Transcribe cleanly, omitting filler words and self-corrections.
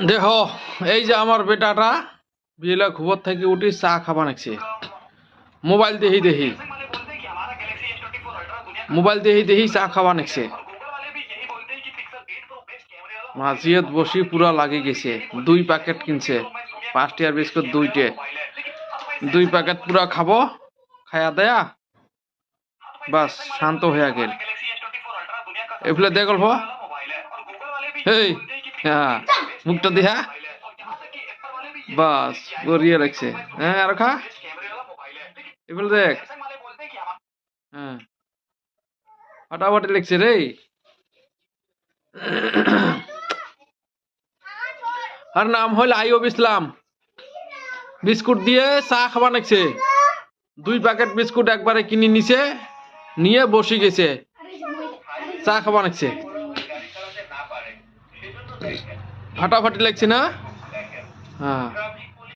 দেখো এই যে আমার বেটাটা বিয়েলা খবর থেকে উঠি চা খাবা নাকছে মোবাইল দেখি চা খাবা নাকছে মাঝিয়ত বসি পুরা লাগে গেছে 2 প্যাকেট কিনছে 5 টিয়ার বিস্কুট 2 প্যাকেট পুরা খাবো খায়া দেয়া বাস শান্ত হয়ে গেল এফলে দে গল্প এই হ্যাঁ মুখটা দিহা বাস গড়িয়ে রাখছে হ্যাঁ আর খা এগুলো দেখ হ্যাঁ ফাটাফাটি লিখছে রে আর নাম হল আইয়ুব ইসলাম বিস্কুট দিয়ে চা খাবা নাকছে 2 প্যাকেট বিস্কুট একবারে কিনে নিছে নিয়ে বসে গেছে চা খাবা নাকছে ফাটাফাটি লাগছে না হ্যাঁ